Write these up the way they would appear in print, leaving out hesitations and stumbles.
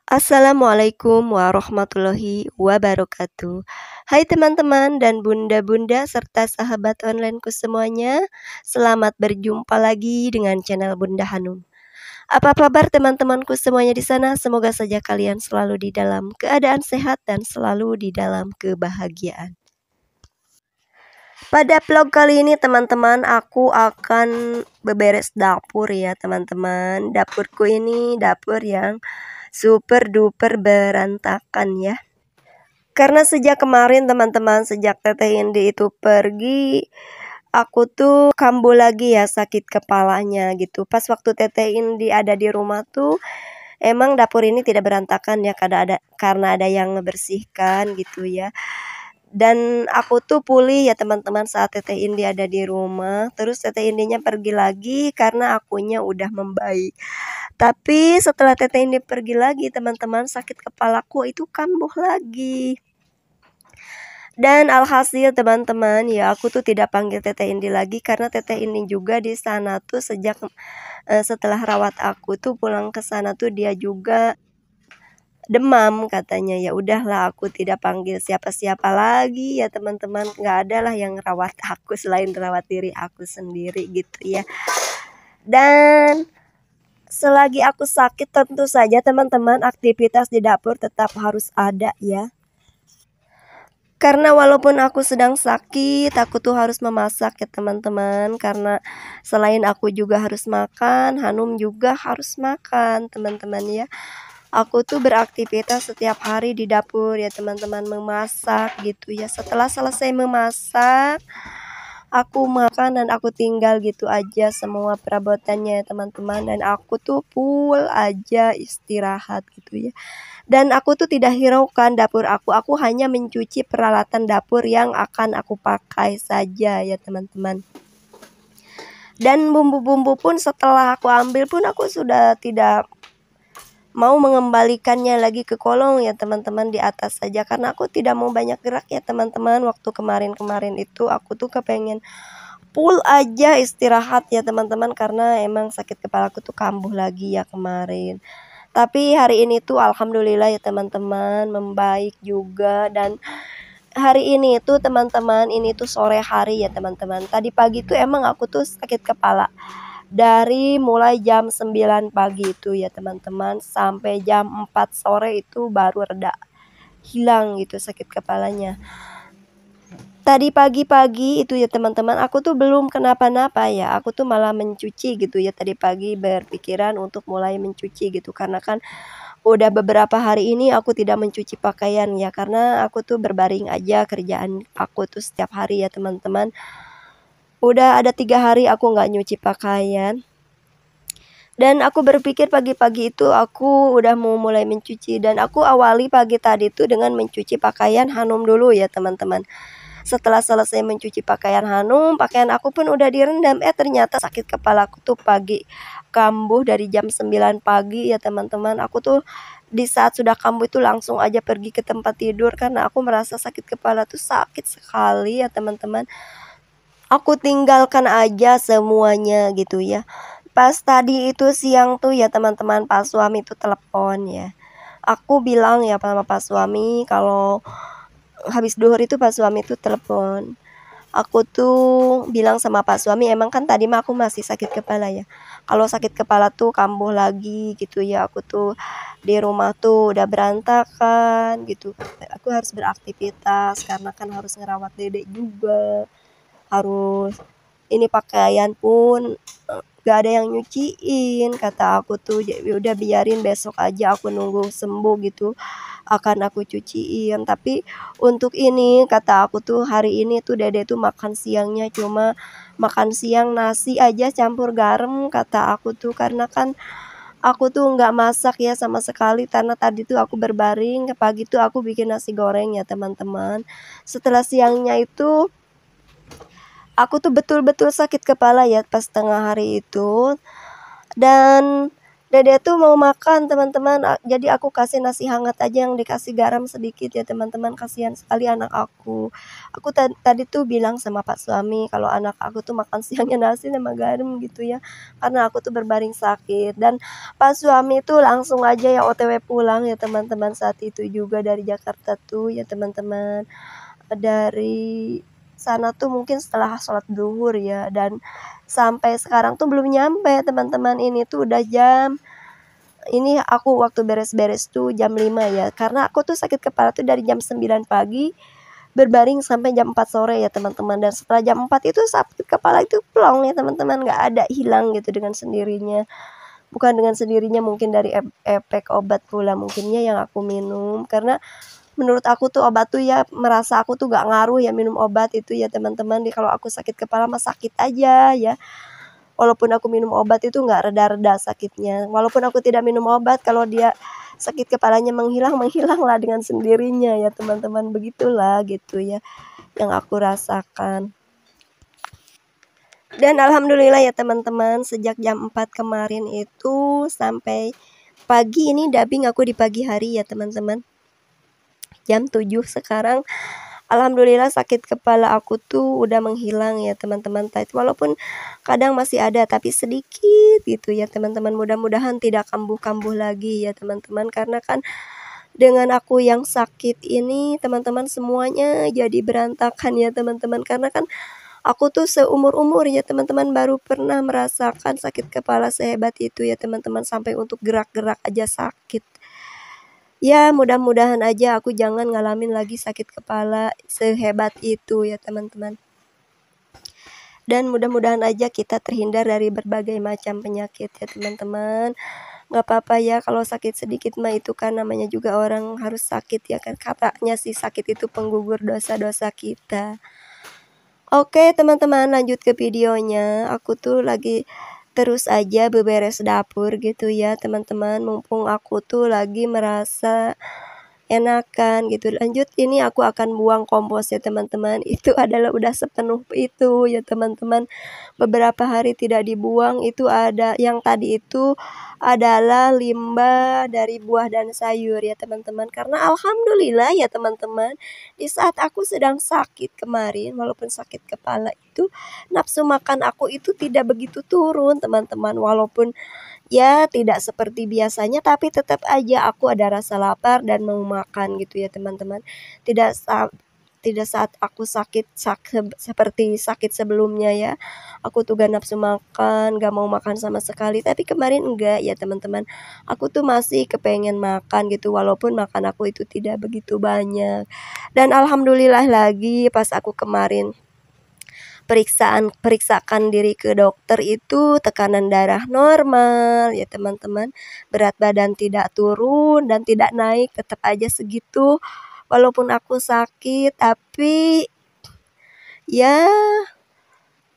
Assalamualaikum warahmatullahi wabarakatuh. Hai teman-teman dan bunda-bunda serta sahabat onlineku semuanya. Selamat berjumpa lagi dengan channel Bunda Hanum. Apa kabar teman-temanku semuanya di sana? Semoga saja kalian selalu di dalam keadaan sehat dan selalu di dalam kebahagiaan. Pada vlog kali ini teman-teman, aku akan beberes dapur ya teman-teman. Dapurku ini dapur yang super duper berantakan ya. Karena sejak kemarin teman-teman, sejak Teteh Indi itu pergi, aku tuh kambuh lagi ya, sakit kepalanya gitu. Pas waktu Teteh Indi ada di rumah tuh emang dapur ini tidak berantakan ya, karena ada yang ngebersihkan gitu ya. Dan aku tuh pulih ya teman-teman saat Teteh Indi ada di rumah. Terus Teteh Indinya pergi lagi karena akunya udah membaik. Tapi setelah Teteh Indi pergi lagi teman-teman, sakit kepalaku itu kambuh lagi. Dan alhasil teman-teman ya, aku tuh tidak panggil Teteh Indi lagi karena Teteh Indi juga di sana tuh setelah rawat aku tuh pulang ke sana tuh dia juga demam katanya. Ya udahlah, aku tidak panggil siapa-siapa lagi ya teman-teman. Nggak ada lah yang rawat aku selain rawat diri aku sendiri gitu ya. Dan selagi aku sakit tentu saja teman-teman, aktivitas di dapur tetap harus ada ya. Karena walaupun aku sedang sakit, aku tuh harus memasak ya teman-teman. Karena selain aku juga harus makan, Hanum juga harus makan teman-teman ya. Aku tuh beraktivitas setiap hari di dapur ya teman-teman, memasak gitu ya. Setelah selesai memasak, aku makan dan aku tinggal gitu aja semua perabotannya ya teman-teman. Dan aku tuh full aja istirahat gitu ya. Dan aku tuh tidak hiraukan dapur aku hanya mencuci peralatan dapur yang akan aku pakai saja ya teman-teman. Dan bumbu-bumbu pun setelah aku ambil pun aku sudah tidak mau mengembalikannya lagi ke kolong ya teman-teman, di atas saja karena aku tidak mau banyak gerak ya teman-teman. Waktu kemarin-kemarin itu aku tuh kepengen full aja istirahat ya teman-teman, karena emang sakit kepala aku tuh kambuh lagi ya kemarin. Tapi hari ini tuh alhamdulillah ya teman-teman, membaik juga. Dan hari ini tuh teman-teman, ini tuh sore hari ya teman-teman. Tadi pagi tuh emang aku tuh sakit kepala dari mulai jam 9 pagi itu ya teman-teman sampai jam 4 sore itu baru reda, hilang gitu sakit kepalanya. Tadi pagi-pagi itu ya teman-teman, aku tuh belum kenapa-napa ya, aku tuh malah mencuci gitu ya. Tadi pagi berpikiran untuk mulai mencuci gitu, karena kan udah beberapa hari ini aku tidak mencuci pakaian ya, karena aku tuh berbaring aja, kerjaan aku tuh setiap hari ya teman-teman. Udah ada 3 hari aku nggak nyuci pakaian. Dan aku berpikir pagi-pagi itu aku udah mau mulai mencuci, dan aku awali pagi tadi tuh dengan mencuci pakaian Hanum dulu ya teman-teman. Setelah selesai mencuci pakaian Hanum, pakaian aku pun udah direndam. Ternyata sakit kepala aku tuh pagi kambuh dari jam 9 pagi ya teman-teman. Aku tuh di saat sudah kambuh itu langsung aja pergi ke tempat tidur karena aku merasa sakit kepala tuh sakit sekali ya teman-teman. Aku tinggalkan aja semuanya gitu ya. Pas tadi itu siang tuh ya teman-teman, pas suami tuh telepon ya. Aku bilang ya sama pas suami kalau habis duhur itu pas suami tuh telepon. Aku tuh bilang sama pak suami, emang kan tadi mah aku masih sakit kepala ya. Kalau sakit kepala tuh kambuh lagi gitu ya. Aku tuh di rumah tuh udah berantakan gitu. Aku harus beraktivitas karena kan harus ngerawat dedek juga. Harus ini pakaian pun gak ada yang nyuciin, kata aku tuh. Jadi udah biarin besok aja aku nunggu sembuh gitu akan aku cuciin. Tapi untuk ini kata aku tuh, hari ini tuh dede tuh makan siangnya cuma makan siang nasi aja campur garam kata aku tuh, karena kan aku tuh nggak masak ya sama sekali. Karena tadi tuh aku berbaring, ke pagi tuh aku bikin nasi goreng ya teman-teman. Setelah siangnya itu aku tuh betul-betul sakit kepala ya pas tengah hari itu. Dan Dede tuh mau makan teman-teman, jadi aku kasih nasi hangat aja yang dikasih garam sedikit ya teman-teman, kasihan sekali anak aku. Aku tadi tuh bilang sama Pak suami kalau anak aku tuh makan siangnya nasi sama garam gitu ya, karena aku tuh berbaring sakit. Dan Pak suami tuh langsung aja ya OTW pulang ya teman-teman, saat itu juga dari Jakarta tuh ya teman-teman. Dari sana tuh mungkin setelah sholat duhur ya, dan sampai sekarang tuh belum nyampe teman-teman. Ini tuh udah ini aku waktu beres-beres tuh jam 5 ya, karena aku tuh sakit kepala tuh dari jam 9 pagi berbaring sampai jam 4 sore ya teman-teman. Dan setelah jam 4 itu sakit kepala itu plong ya teman-teman, nggak ada, hilang gitu dengan sendirinya. Bukan dengan sendirinya, mungkin dari efek obat pula mungkinnya yang aku minum, karena menurut aku tuh obat tuh ya, merasa aku tuh gak ngaruh ya minum obat itu ya teman-teman. Kalau aku sakit kepala mah sakit aja ya, walaupun aku minum obat itu nggak reda-reda sakitnya. Walaupun aku tidak minum obat, kalau dia sakit kepalanya menghilang lah dengan sendirinya ya teman-teman. Begitulah gitu ya yang aku rasakan. Dan alhamdulillah ya teman-teman, sejak jam 4 kemarin itu sampai pagi ini dubbing aku di pagi hari ya teman-teman. Jam 7 sekarang, alhamdulillah sakit kepala aku tuh udah menghilang ya teman-teman. Walaupun kadang masih ada tapi sedikit gitu ya teman-teman. Mudah-mudahan tidak kambuh-kambuh lagi ya teman-teman, karena kan dengan aku yang sakit ini teman-teman, semuanya jadi berantakan ya teman-teman. Karena kan aku tuh seumur-umur ya teman-teman baru pernah merasakan sakit kepala sehebat itu ya teman-teman, sampai untuk gerak-gerak aja sakit. Ya mudah-mudahan aja aku jangan ngalamin lagi sakit kepala sehebat itu ya teman-teman. Dan mudah-mudahan aja kita terhindar dari berbagai macam penyakit ya teman-teman. Gak apa-apa ya kalau sakit sedikit mah, itu kan namanya juga orang harus sakit ya kan. Katanya sih sakit itu penggugur dosa-dosa kita. Oke teman-teman, lanjut ke videonya. Aku tuh lagi terus aja beberes dapur gitu ya teman-teman, mumpung aku tuh lagi merasa enakan gitu. Lanjut, ini aku akan buang kompos ya teman-teman. Itu adalah udah sepenuh itu ya teman-teman. Beberapa hari tidak dibuang, itu ada yang tadi itu adalah limbah dari buah dan sayur ya teman-teman. Karena alhamdulillah ya teman-teman, di saat aku sedang sakit kemarin, walaupun sakit kepala itu, nafsu makan aku itu tidak begitu turun teman-teman. Walaupun ya tidak seperti biasanya, tapi tetap aja aku ada rasa lapar dan mau makan gitu ya teman-teman. Tidak saat aku sakit seperti sakit sebelumnya ya, aku tuh gak nafsu makan, gak mau makan sama sekali. Tapi kemarin enggak ya teman-teman, aku tuh masih kepengen makan gitu, walaupun makan aku itu tidak begitu banyak. Dan alhamdulillah lagi pas aku kemarin periksakan diri ke dokter itu tekanan darah normal ya teman-teman, berat badan tidak turun dan tidak naik, tetap aja segitu. Walaupun aku sakit, tapi ya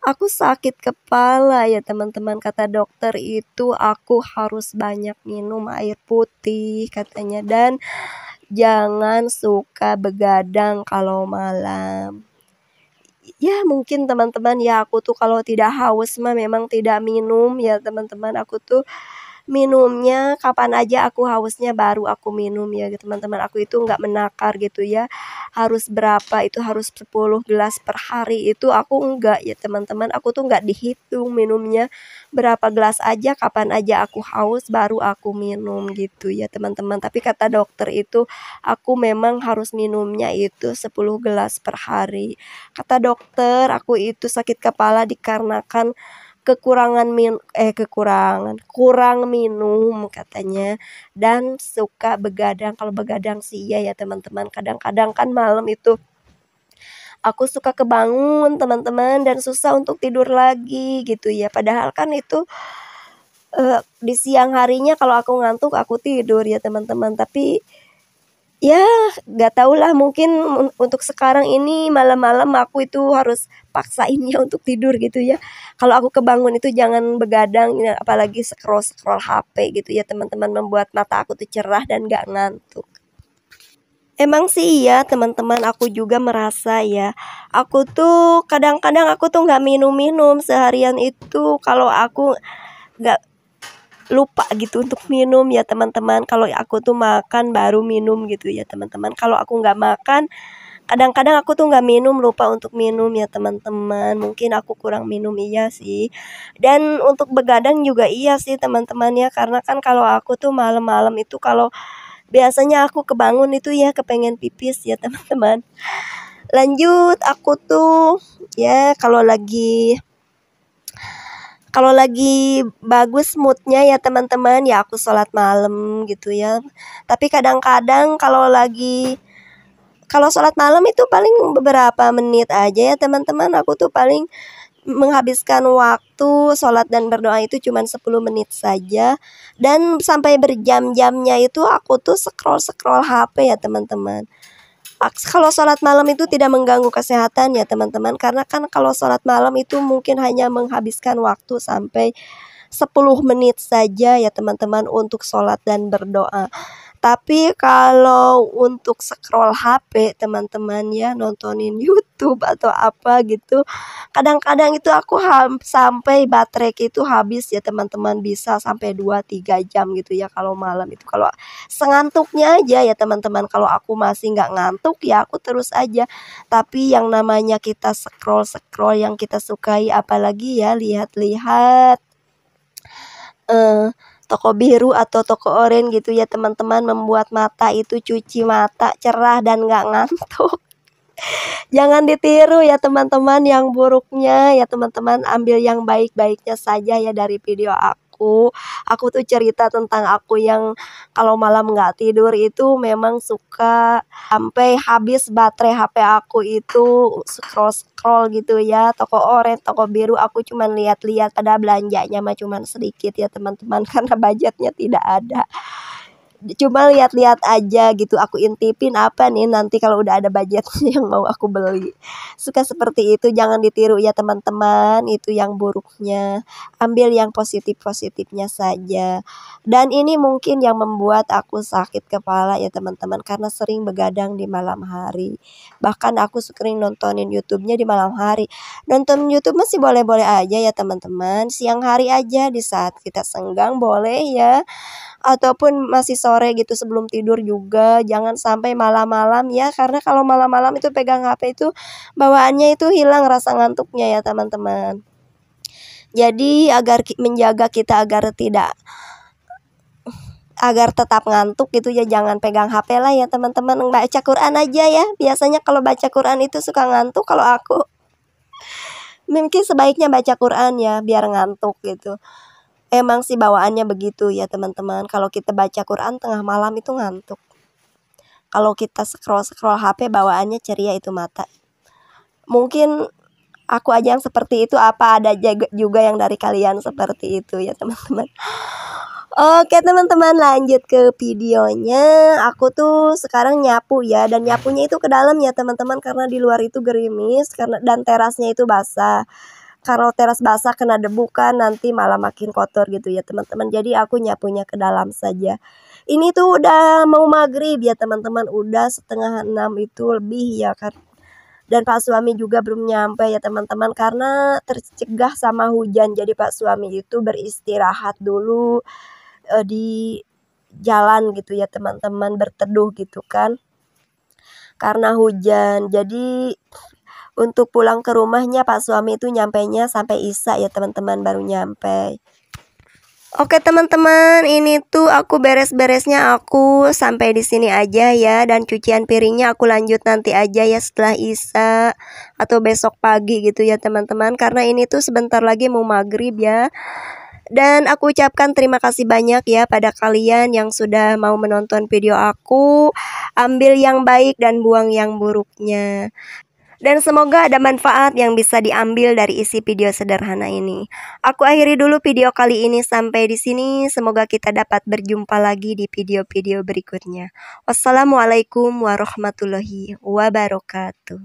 aku sakit kepala ya teman-teman. Kata dokter itu aku harus banyak minum air putih katanya, dan jangan suka begadang kalau malam. Ya mungkin teman-teman ya, aku tuh kalau tidak haus mah memang tidak minum ya teman-teman. Aku tuh minumnya kapan aja aku hausnya baru aku minum ya teman-teman. Aku itu nggak menakar gitu ya, harus berapa, itu harus 10 gelas per hari, itu aku enggak ya teman-teman. Aku tuh nggak dihitung minumnya berapa gelas aja, kapan aja aku haus baru aku minum gitu ya teman-teman. Tapi kata dokter itu aku memang harus minumnya itu 10 gelas per hari. Kata dokter aku itu sakit kepala dikarenakan kurang minum katanya, dan suka begadang. Kalau begadang sih iya ya teman-teman, kadang-kadang kan malam itu aku suka kebangun teman-teman dan susah untuk tidur lagi gitu ya. Padahal kan itu di siang harinya kalau aku ngantuk aku tidur ya teman-teman. Tapi ya gak tau lah, mungkin untuk sekarang ini malam-malam aku itu harus paksainnya untuk tidur gitu ya. Kalau aku kebangun itu jangan begadang ya, apalagi scroll HP gitu ya teman-teman, membuat mata aku tuh cerah dan gak ngantuk. Emang sih ya teman-teman, aku juga merasa ya, aku tuh kadang-kadang aku tuh gak minum-minum seharian itu. Kalau aku gak lupa gitu untuk minum ya teman-teman. Kalau aku tuh makan baru minum gitu ya teman-teman. Kalau aku nggak makan, kadang-kadang aku tuh nggak minum, lupa untuk minum ya teman-teman. Mungkin aku kurang minum, iya sih. Dan untuk begadang juga iya sih teman-teman ya. Karena kan kalau aku tuh malam-malam itu kalau biasanya aku kebangun itu ya kepengen pipis ya teman-teman. Lanjut, aku tuh ya kalau lagi bagus moodnya ya teman-teman ya aku sholat malam gitu ya. Tapi kadang-kadang kalau sholat malam itu paling beberapa menit aja ya teman-teman. Aku tuh paling menghabiskan waktu sholat dan berdoa itu cuma 10 menit saja. Dan sampai berjam-jamnya itu aku tuh scroll-scroll HP ya teman-teman. Kalau sholat malam itu tidak mengganggu kesehatan ya teman-teman. Karena kan kalau sholat malam itu mungkin hanya menghabiskan waktu sampai 10 menit saja ya teman-teman untuk sholat dan berdoa. Tapi kalau untuk scroll HP teman-teman ya, nontonin YouTube atau apa gitu, kadang-kadang itu aku sampai baterai itu habis ya teman-teman, bisa sampai 2-3 jam gitu ya kalau malam itu. Kalau sengantuknya aja ya teman-teman, kalau aku masih nggak ngantuk ya aku terus aja. Tapi yang namanya kita scroll yang kita sukai, apalagi ya lihat-lihat toko biru atau toko oranye gitu ya teman-teman, membuat mata itu cuci mata cerah dan nggak ngantuk. Jangan ditiru ya teman-teman yang buruknya ya teman-teman, ambil yang baik-baiknya saja ya dari video aku. Aku tuh cerita tentang aku yang kalau malam nggak tidur itu memang suka sampai habis baterai HP aku itu scroll gitu ya. Toko oranye, toko biru aku cuman lihat-lihat, pada belanjanya mah cuman sedikit ya teman-teman karena budgetnya tidak ada. Cuma lihat-lihat aja gitu, aku intipin apa nih nanti kalau udah ada budgetnya yang mau aku beli. Suka seperti itu, jangan ditiru ya teman-teman, itu yang buruknya. Ambil yang positif-positifnya saja. Dan ini mungkin yang membuat aku sakit kepala ya teman-teman, karena sering begadang di malam hari. Bahkan aku sering nontonin YouTube-nya di malam hari. Nonton YouTube masih boleh-boleh aja ya teman-teman, siang hari aja di saat kita senggang boleh ya. Ataupun masih sore gitu sebelum tidur juga, jangan sampai malam-malam ya, karena kalau malam-malam itu pegang HP itu bawaannya itu hilang rasa ngantuknya ya teman-teman. Jadi menjaga kita agar tetap ngantuk gitu ya, jangan pegang HP lah ya teman-teman. Baca Quran aja ya, biasanya kalau baca Quran itu suka ngantuk. Kalau aku mungkin sebaiknya baca Quran ya biar ngantuk gitu. Emang sih bawaannya begitu ya teman-teman. Kalau kita baca Quran tengah malam itu ngantuk. Kalau kita scroll HP bawaannya ceria itu mata. Mungkin aku aja yang seperti itu, apa ada juga yang dari kalian seperti itu ya teman-teman. Oke teman-teman, lanjut ke videonya. Aku tuh sekarang nyapu ya, dan nyapunya itu ke dalam ya teman-teman, karena di luar itu gerimis dan terasnya itu basah. Kalau teras basah kena debu kan nanti malah makin kotor gitu ya teman-teman. Jadi aku nyapunya ke dalam saja. Ini tuh udah mau maghrib ya teman-teman, udah 5:30 itu lebih ya kan. Dan Pak suami juga belum nyampe ya teman-teman, karena tercegah sama hujan. Jadi Pak suami itu beristirahat dulu di jalan gitu ya teman-teman, berteduh gitu kan. Karena hujan. Jadi untuk pulang ke rumahnya Pak suami itu nyampainya sampai Isya ya teman-teman, baru nyampe. Oke teman-teman, ini tuh aku beres-beresnya aku sampai di sini aja ya, dan cucian piringnya aku lanjut nanti aja ya setelah Isya atau besok pagi gitu ya teman-teman, karena ini tuh sebentar lagi mau maghrib ya. Dan aku ucapkan terima kasih banyak ya pada kalian yang sudah mau menonton video aku. Ambil yang baik dan buang yang buruknya. Dan semoga ada manfaat yang bisa diambil dari isi video sederhana ini. Aku akhiri dulu video kali ini sampai di sini. Semoga kita dapat berjumpa lagi di video-video berikutnya. Wassalamualaikum warahmatullahi wabarakatuh.